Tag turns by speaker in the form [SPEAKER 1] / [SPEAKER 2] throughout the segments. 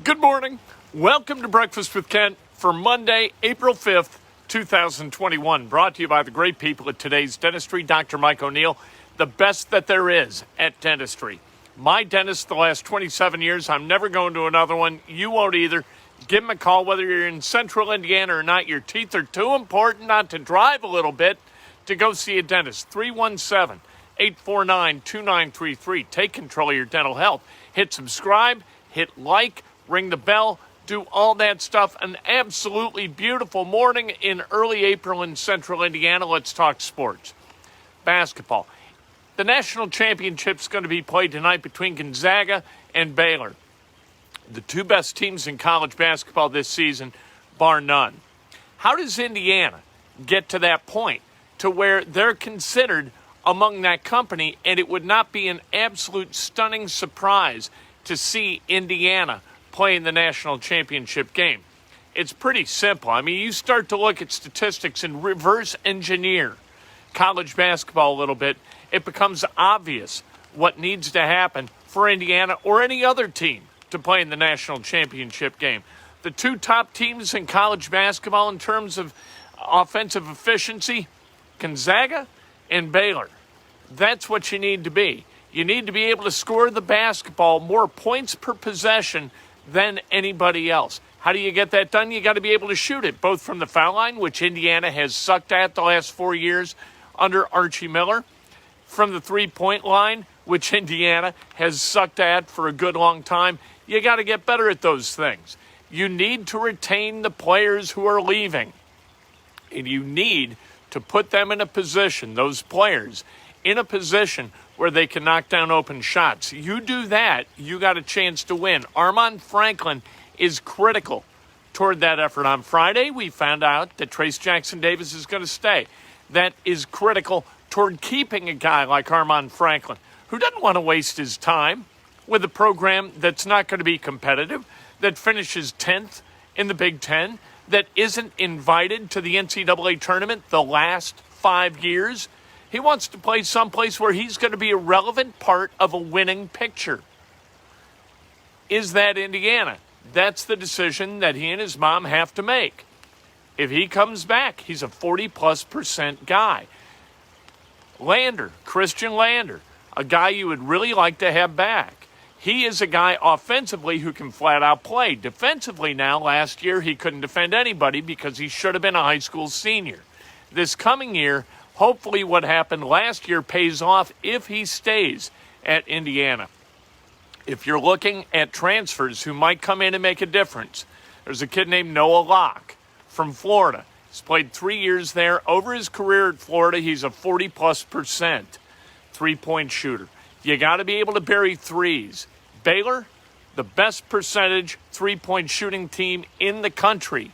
[SPEAKER 1] Good morning. Welcome to Breakfast with Kent for Monday, April 5th, 2021. Brought to you by the great people at Today's Dentistry, Dr. Mike O'Neill, the best that there is at dentistry. My dentist the last 27 years. I'm never going to another one. You won't either. Give him a call whether you're in central Indiana or not. Your teeth are too important not to drive a little bit to go see a dentist. 317-849-2933. Take control of your dental health. Hit subscribe, hit like, ring the bell, do all that stuff. An absolutely beautiful morning in early April in central Indiana. Let's talk sports. Basketball. The national championship's going to be played tonight between Gonzaga and Baylor. The two best teams in college basketball this season, bar none. How does Indiana get to that point to where they're considered among that company, and it would not be an absolute stunning surprise to see Indiana play in the national championship game? It's pretty simple. I mean, you start to look at statistics and reverse engineer college basketball a little bit, it becomes obvious what needs to happen for Indiana or any other team to play in the national championship game. The two top teams in college basketball in terms of offensive efficiency, Gonzaga and Baylor. That's what you need to be. You need to be able to score the basketball more points per possession than anybody else. How do you get that done? You got to be able to shoot it, both from the foul line, which Indiana has sucked at the last 4 years under Archie Miller, from the three-point line, which Indiana has sucked at for a good long time. You got to get better at those things. You need to retain the players who are leaving, and you need to put them in a position, those players, in a position where they can knock down open shots. You do that, you got a chance to win. Armaan Franklin is critical toward that effort. On Friday, we found out that Trayce Jackson-Davis is going to stay. That is critical toward keeping a guy like Armaan Franklin, who doesn't want to waste his time with a program that's not going to be competitive, that finishes 10th in the Big Ten, that isn't invited to the NCAA tournament the last 5 years. He wants to play someplace where he's going to be a relevant part of a winning picture. Is that Indiana? That's the decision that he and his mom have to make. If he comes back, he's a 40+% guy. Christianlander, a guy you would really like to have back. He is a guy offensively who can flat out play. Defensively now, last year he couldn't defend anybody because he should have been a high school senior. This coming year, hopefully what happened last year pays off if he stays at Indiana. If you're looking at transfers who might come in and make a difference, there's a kid named Noah Locke from Florida. He's played 3 years there. Over his career at Florida, he's a 40+% three-point shooter. You got to be able to bury threes. Baylor, the best percentage three-point shooting team in the country.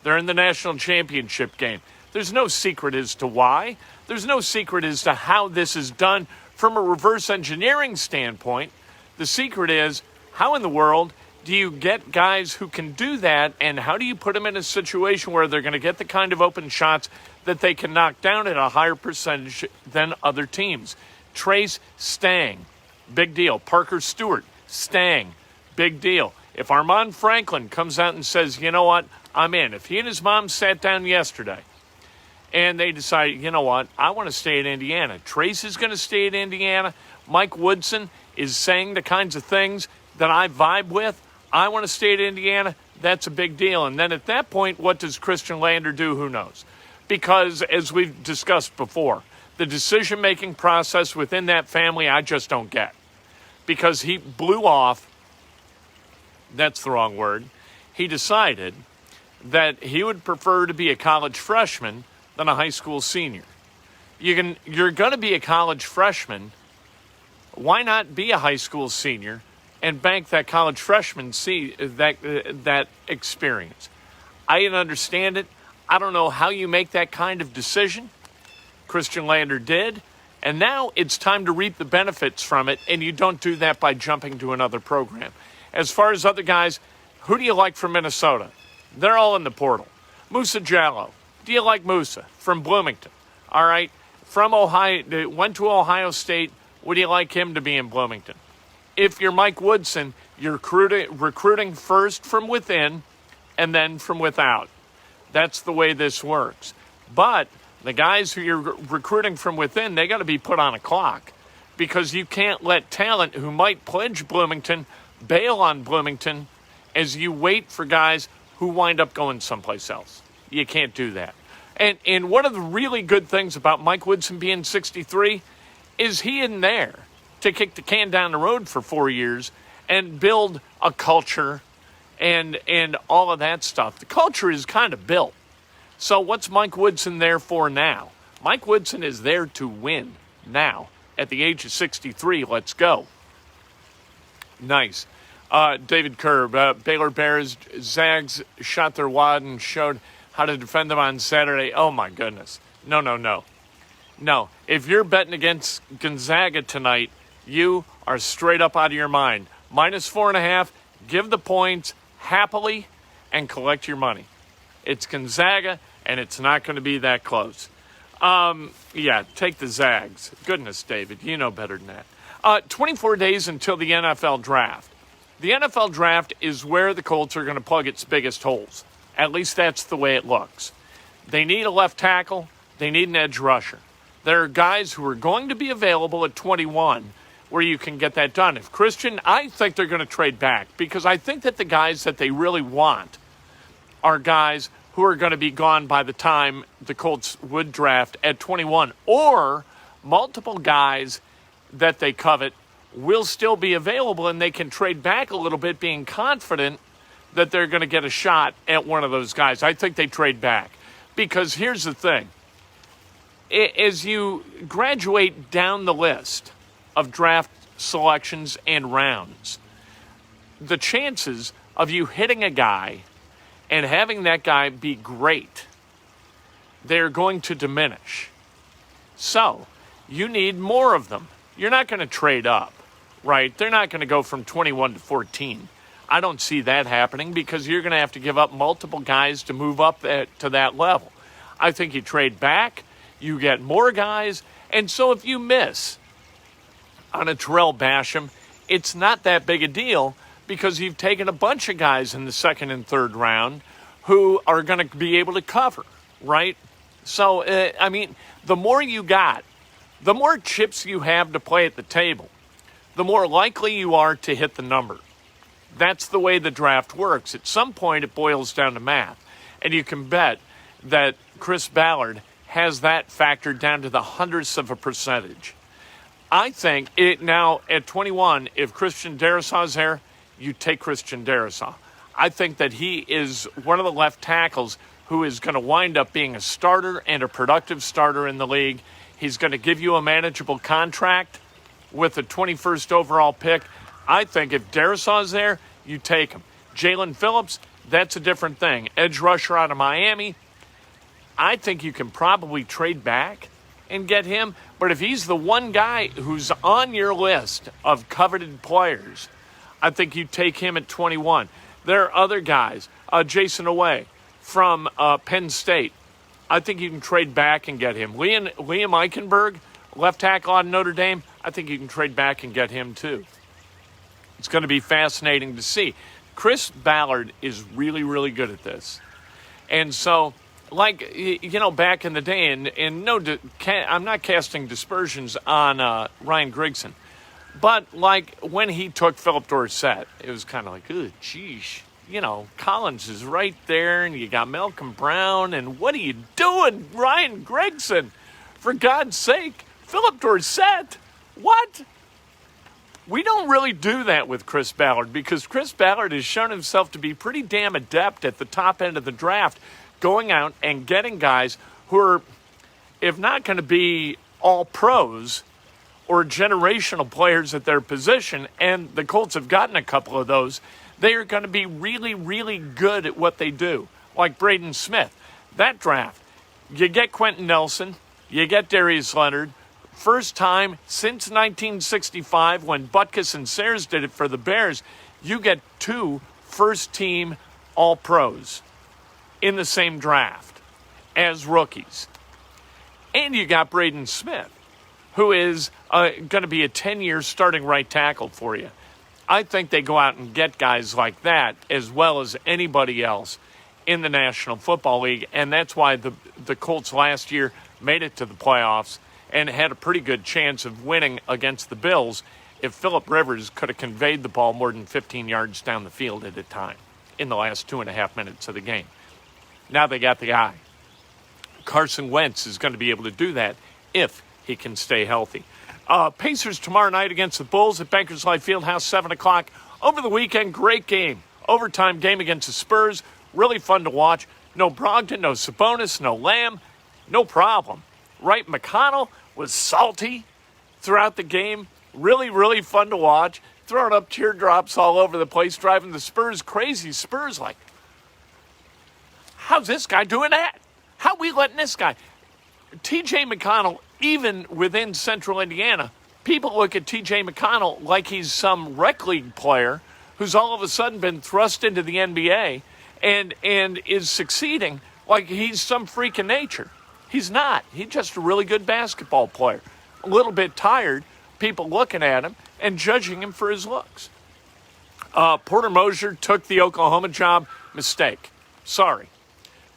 [SPEAKER 1] They're in the national championship game. There's no secret as to why. There's no secret as to how this is done from a reverse engineering standpoint. The secret is, how in the world do you get guys who can do that, and how do you put them in a situation where they're going to get the kind of open shots that they can knock down at a higher percentage than other teams? Trayce staying, big deal. Parker Stewart staying, big deal. If Armaan Franklin comes out and says, you know what, I'm in. If he and his mom sat down yesterday and they decide, you know what, I want to stay at Indiana. Trayce is going to stay at Indiana. Mike Woodson is saying the kinds of things that I vibe with. I want to stay at Indiana. That's a big deal. And then at that point, what does Christianlander do? Who knows? Because as we've discussed before, the decision-making process within that family, I just don't get. Because he blew off, that's the wrong word, he decided that he would prefer to be a college freshman than a high school senior. You're going to be a college freshman. Why not be a high school senior and bank that college freshman that experience? I didn't understand it. I don't know how you make that kind of decision. Christianlander did. And now it's time to reap the benefits from it, and you don't do that by jumping to another program. As far as other guys, who do you like from Minnesota? They're all in the portal. Musa Jallow. Do you like Musa from Bloomington? All right. From Ohio, went to Ohio State. Would you like him to be in Bloomington? If you're Mike Woodson, You're recruiting first from within and then from without. That's the way this works. But the guys who you're recruiting from within, they got to be put on a clock, because you can't let talent who might pledge Bloomington bail on Bloomington as you wait for guys who wind up going someplace else. You can't do that. And one of the really good things about Mike Woodson being 63 is he isn't there to kick the can down the road for 4 years and build a culture and all of that stuff. The culture is kind of built. So what's Mike Woodson there for now? Mike Woodson is there to win now. At the age of 63, let's go. Nice. David Kerr, Baylor Bears, Zags shot their wad and showed how to defend them on Saturday. Oh, my goodness. No. If you're betting against Gonzaga tonight, you are straight up out of your mind. -4.5, give the points happily and collect your money. It's Gonzaga, and it's not going to be that close. Yeah, take the Zags. Goodness, David, you know better than that. 24 days until the NFL draft. The NFL draft is where the Colts are going to plug its biggest holes. At least that's the way it looks. They need a left tackle. They need an edge rusher. There are guys who are going to be available at 21 where you can get that done. If Christian, I think they're going to trade back, because I think that the guys that they really want are guys who are going to be gone by the time the Colts would draft at 21, or multiple guys that they covet will still be available, and they can trade back a little bit, being confident that they're going to get a shot at one of those guys. I think they trade back, because here's the thing. As you graduate down the list of draft selections and rounds, the chances of you hitting a guy and having that guy be great, they're going to diminish. So you need more of them. You're not going to trade up, right? They're not going to go from 21 to 14. I don't see that happening, because you're going to have to give up multiple guys to move up to that level. I think you trade back, you get more guys, and so if you miss on a Terrell Basham, it's not that big a deal, because you've taken a bunch of guys in the second and third round who are going to be able to cover, right? So, the more you got, the more chips you have to play at the table, the more likely you are to hit the number. That's the way the draft works. At some point, it boils down to math, and you can bet that Chris Ballard has that factored down to the hundredths of a percentage. I think now at 21, if Christian Darrisaw's there, you take Christian Darrisaw. I think that he is one of the left tackles who is going to wind up being a starter and a productive starter in the league. He's going to give you a manageable contract with a 21st overall pick. I think if Darrisaw's there, you take him. Jalen Phillips, that's a different thing. Edge rusher out of Miami. I think you can probably trade back and get him. But if he's the one guy who's on your list of coveted players, I think you take him at 21. There are other guys. Jason Away from Penn State. I think you can trade back and get him. Liam Eichenberg, left tackle on Notre Dame, I think you can trade back and get him too. It's going to be fascinating to see. Chris Ballard is really, really good at this. And so, back in the day, and I'm not casting dispersions on Ryan Grigson, but when he took Philip Dorsett, it was kind of like, oh, geez, Collins is right there, and you got Malcolm Brown, and what are you doing, Ryan Grigson? For God's sake, Philip Dorsett, what? We don't really do that with Chris Ballard, because Chris Ballard has shown himself to be pretty damn adept at the top end of the draft, going out and getting guys who are, if not going to be all pros or generational players at their position, and the Colts have gotten a couple of those, they are going to be really, really good at what they do, like Braden Smith. That draft, you get Quentin Nelson, you get Darius Leonard. First time since 1965, when Butkus and Sayers did it for the Bears, you get 2 first-team All-Pros in the same draft as rookies. And you got Braden Smith, who is going to be a 10-year starting right tackle for you. I think they go out and get guys like that as well as anybody else in the National Football League, and that's why the Colts last year made it to the playoffs and had a pretty good chance of winning against the Bills if Phillip Rivers could have conveyed the ball more than 15 yards down the field at a time in the last 2.5 minutes of the game. Now they got the guy. Carson Wentz is going to be able to do that if he can stay healthy. Pacers tomorrow night against the Bulls at Bankers Life Fieldhouse, 7 o'clock. Over the weekend, great game. Overtime game against the Spurs. Really fun to watch. No Brogdon, no Sabonis, no Lamb. No problem. Right, McConnell was salty throughout the game. Really, really fun to watch. Throwing up teardrops all over the place, driving the Spurs crazy. Spurs like, how's this guy doing that? How we letting this guy? T.J. McConnell, even within Central Indiana, people look at T.J. McConnell like he's some rec league player who's all of a sudden been thrust into the NBA and is succeeding like he's some freak of nature. He's not. He's just a really good basketball player. A little bit tired, people looking at him and judging him for his looks. Porter Moser took the Oklahoma job. Mistake. Sorry.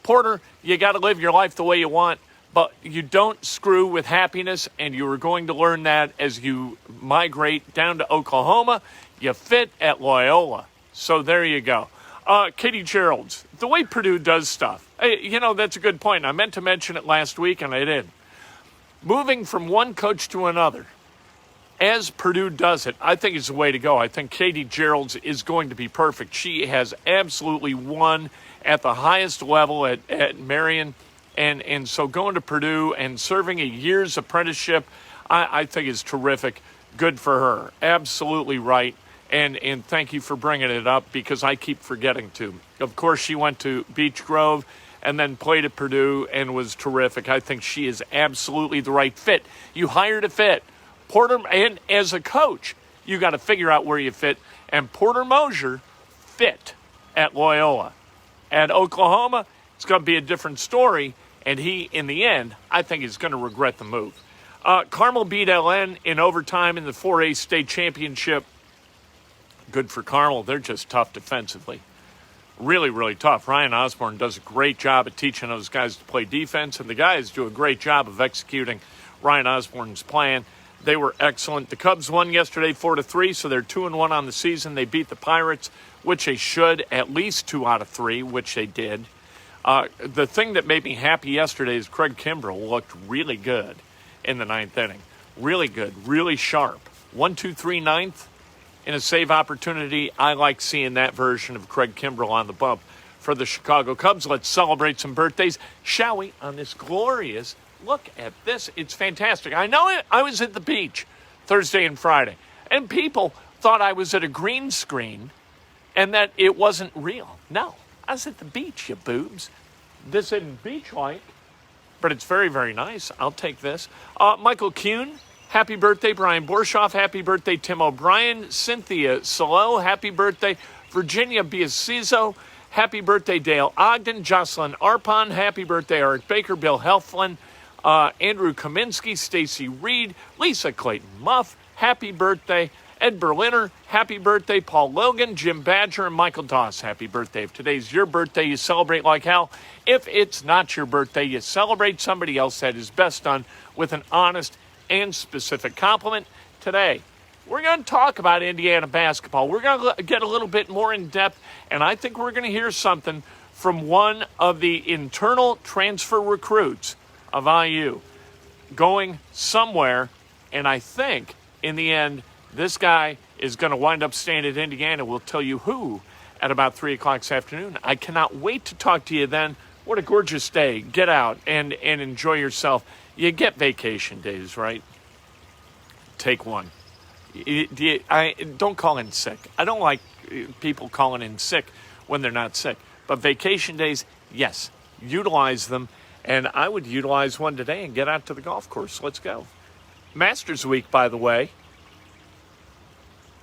[SPEAKER 1] Porter, you got to live your life the way you want, but you don't screw with happiness, and you are going to learn that as you migrate down to Oklahoma. You fit at Loyola. So there you go. Katie Gerald's, the way Purdue does stuff. Hey, that's a good point. I meant to mention it last week, and I didn't. Moving from one coach to another, as Purdue does it, I think is the way to go. I think Katie Gerald's is going to be perfect. She has absolutely won at the highest level at Marion. And so going to Purdue and serving a year's apprenticeship, I think is terrific. Good for her. Absolutely right. And thank you for bringing it up because I keep forgetting to. Of course, she went to Beech Grove and then played at Purdue and was terrific. I think she is absolutely the right fit. You hired a fit. Porter, and as a coach, you got to figure out where you fit. And Porter Moser fit at Loyola. At Oklahoma, it's going to be a different story. And he, in the end, I think is going to regret the move. Carmel beat LN in overtime in the 4A state championship. Good for Carmel. They're just tough defensively. Really, really tough. Ryan Osborne does a great job at teaching those guys to play defense, and the guys do a great job of executing Ryan Osborne's plan. They were excellent. The Cubs won yesterday 4-3, so they're 2-1 on the season. They beat the Pirates, which they should, at least 2 out of 3, which they did. The thing that made me happy yesterday is Craig Kimbrel looked really good in the 9th inning. Really good, really sharp. 1-2-3 ninth in a save opportunity. I like seeing that version of Craig Kimbrel on the bump for the Chicago Cubs. Let's celebrate some birthdays, shall we, on this glorious, look at this. It's fantastic. I know it. I was at the beach Thursday and Friday, and people thought I was at a green screen and that it wasn't real. No. I was at the beach, you boobs. This isn't beach-like, but it's very, very nice. I'll take this. Michael Kuhn, happy birthday. Brian Borshoff, happy birthday. Tim O'Brien, Cynthia Salo, happy birthday. Virginia Biasizo, happy birthday. Dale Ogden, Jocelyn Arpon, happy birthday. Eric Baker, Bill Helflin, Andrew Kaminsky, Stacy Reed, Lisa Clayton Muff, happy birthday. Ed Berliner, happy birthday. Paul Logan, Jim Badger, and Michael Doss, happy birthday. If today's your birthday, you celebrate like hell. If it's not your birthday, you celebrate somebody else that is best done with an honest and specific compliment. Today, we're going to talk about Indiana basketball. We're going to get a little bit more in depth, and I think we're going to hear something from one of the internal transfer recruits of IU going somewhere, and I think in the end, this guy is going to wind up staying at Indiana. We'll tell you who at about 3 o'clock this afternoon. I cannot wait to talk to you then. What a gorgeous day. Get out and enjoy yourself. You get vacation days, right? Take one. Don't call in sick. I don't like people calling in sick when they're not sick. But vacation days, yes, utilize them. And I would utilize one today and get out to the golf course. Let's go. Masters Week, by the way.